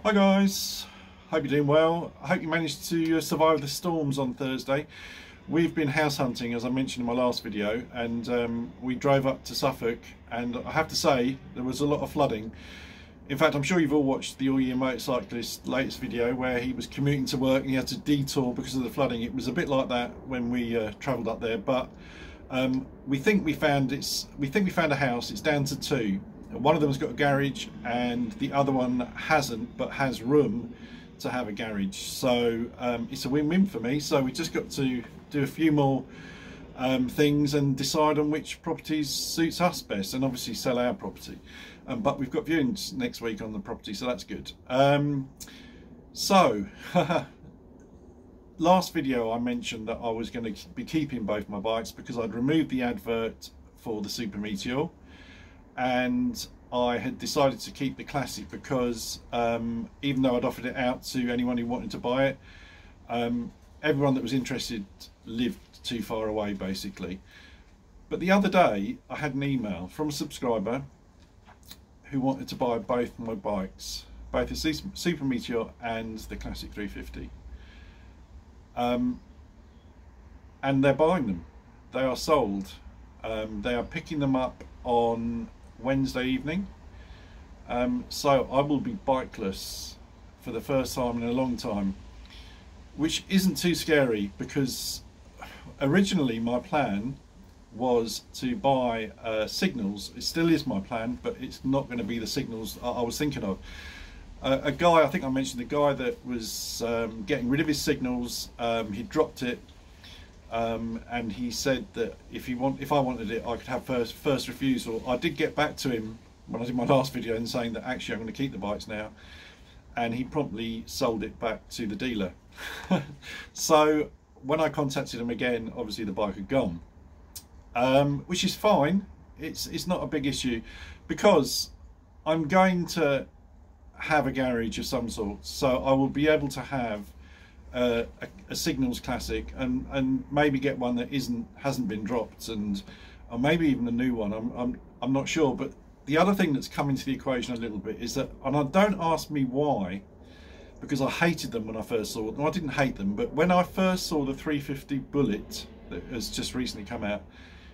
Hi guys, hope you're doing well. I hope you managed to survive the storms on Thursday. We've been house hunting, as I mentioned in my last video, and we drove up to Suffolk, and I have to say there was a lot of flooding. In fact, I'm sure you've all watched the All Year Motorcyclist latest video where he was commuting to work and he had to detour because of the flooding. It was a bit like that when we travelled up there, but we think we found a house. It's down to two. One of them's got a garage and the other one hasn't, but has room to have a garage. So it's a win-win for me. So we just got to do a few more things and decide on which properties suits us best, and obviously sell our property. But we've got viewings next week on the property, so that's good. Last video I mentioned that I was going to be keeping both my bikes because I'd removed the advert for the Super Meteor, and I had decided to keep the Classic because even though I'd offered it out to anyone who wanted to buy it, everyone that was interested lived too far away basically. But the other day I had an email from a subscriber who wanted to buy both my bikes, both the Super Meteor and the Classic 350. And they're buying them. They are sold. They are picking them up on Wednesday evening. So I will be bikeless for the first time in a long time, which isn't too scary because originally my plan was to buy signals. It still is my plan, but it's not going to be the signals I was thinking of. A guy, I think I mentioned, the guy that was getting rid of his signals, he dropped it, and he said that if I wanted it, I could have first refusal. I did get back to him when I did my last video and saying that actually I'm going to keep the bikes now, and he promptly sold it back to the dealer. So when I contacted him again, obviously the bike had gone, which is fine. It's not a big issue because I'm going to have a garage of some sort, so I will be able to have a Signals Classic and maybe get one that hasn't been dropped, or maybe even a new one. I'm not sure. But the other thing that's come into the equation a little bit is that, and don't ask me why, because I hated them when I first saw them. I didn't hate them, but when I first saw the 350 Bullet that has just recently come out,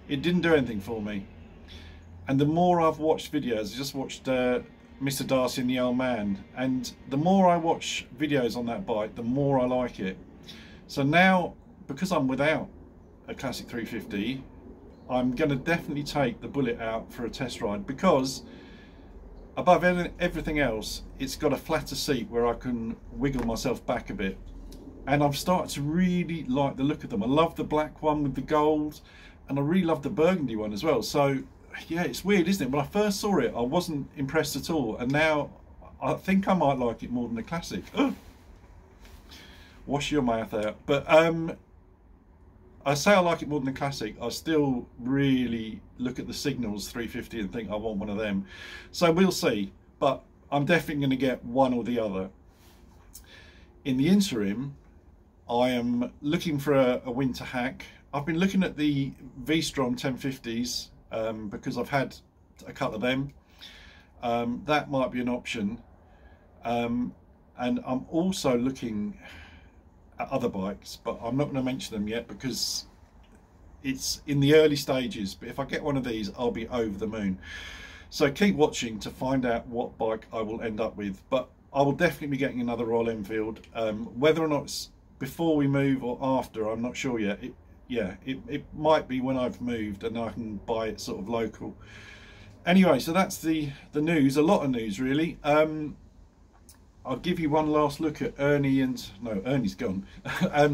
it didn't do anything for me. And the more I've watched videos, I just watched Mr. Darcy and the Old Man, and the more I watch videos on that bike, the more I like it. So now, because I'm without a Classic 350, I'm going to definitely take the Bullet out for a test ride, because above everything else, it's got a flatter seat where I can wiggle myself back a bit, and I've started to really like the look of them. I love the black one with the gold, and I really love the burgundy one as well. So yeah, it's weird, isn't it? When I first saw it, I wasn't impressed at all, and now I think I might like it more than the Classic. Ugh. Wash your mouth out. But I say I like it more than the Classic. I still really look at the Signals 350 and think I want one of them. So we'll see, but I'm definitely going to get one or the other. In the interim, I am looking for a winter hack. I've been looking at the V-Strom 1050s because I've had a couple of them. That might be an option. And I'm also looking at other bikes, but I'm not going to mention them yet because it's in the early stages. But if I get one of these, I'll be over the moon. So keep watching to find out what bike I will end up with. But I will definitely be getting another Royal Enfield. Whether or not it's before we move or after, I'm not sure yet. It might be when I've moved and I can buy it sort of local. Anyway, so that's the news. A lot of news really. I'll give you one last look at Ernie's gone.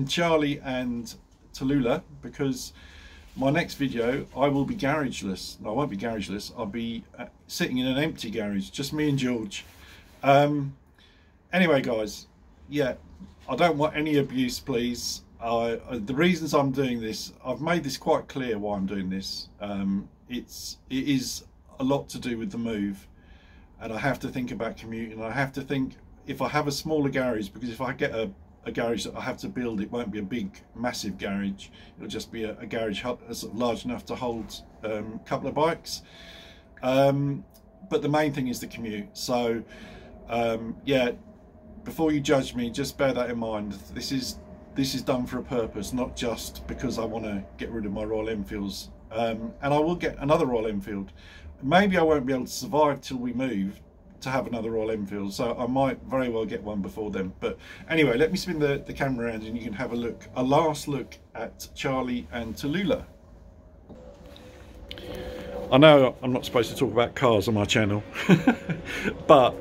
Charlie and Tallulah, because my next video I will be garageless. No, I won't be garageless. I'll be sitting in an empty garage, just me and George. Anyway guys, yeah, I don't want any abuse, please. The reasons I'm doing this, I've made this quite clear why I'm doing this. It is a lot to do with the move, and I have to think about commuting. I have to think if I have a smaller garage, because if I get a garage that I have to build, it won't be a big massive garage. It'll just be a garage sort of large enough to hold a couple of bikes. But the main thing is the commute. So yeah, before you judge me, just bear that in mind. This is done for a purpose, not just because I want to get rid of my Royal Enfields. And I will get another Royal Enfield. Maybe I won't be able to survive till we move to have another Royal Enfield, so I might very well get one before then. But anyway, let me spin the camera around and you can have a last look at Charlie and Tallulah. I know I'm not supposed to talk about cars on my channel, but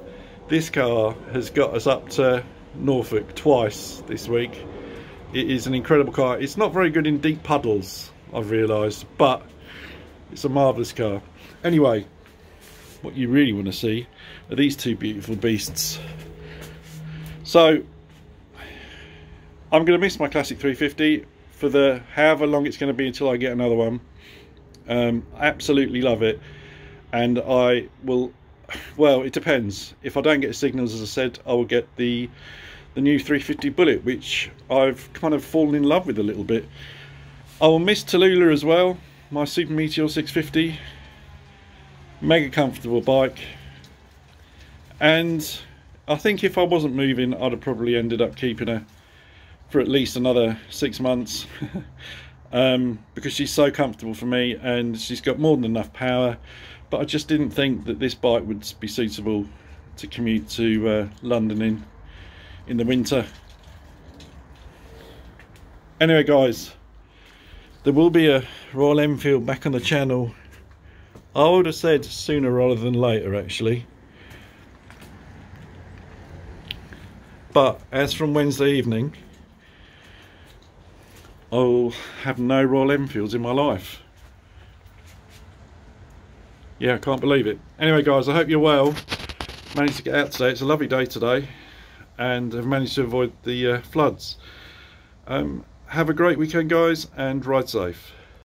this car has got us up to Norfolk twice this week. It is an incredible car. It's not very good in deep puddles, I've realised, but it's a marvellous car. Anyway, what you really want to see are these two beautiful beasts. So I'm going to miss my classic 350 for the however long it's going to be until I get another one. Absolutely love it, and I will, well, it depends. If I don't get signals, as I said, I will get the new 350 Bullet, which I've kind of fallen in love with a little bit. I will miss Tallulah as well, my Super Meteor 650. Mega comfortable bike, and I think if I wasn't moving, I'd have probably ended up keeping her for at least another 6 months. Because she's so comfortable for me and she's got more than enough power, but I just didn't think that this bike would be suitable to commute to London in the winter. Anyway guys, there will be a Royal Enfield back on the channel. I would have said sooner rather than later, actually, but as from Wednesday evening, I'll have no Royal Enfields in my life. Yeah, I can't believe it. Anyway guys, I hope you're well. Managed to get out today. It's a lovely day today, and I've managed to avoid the floods. Have a great weekend guys, and ride safe.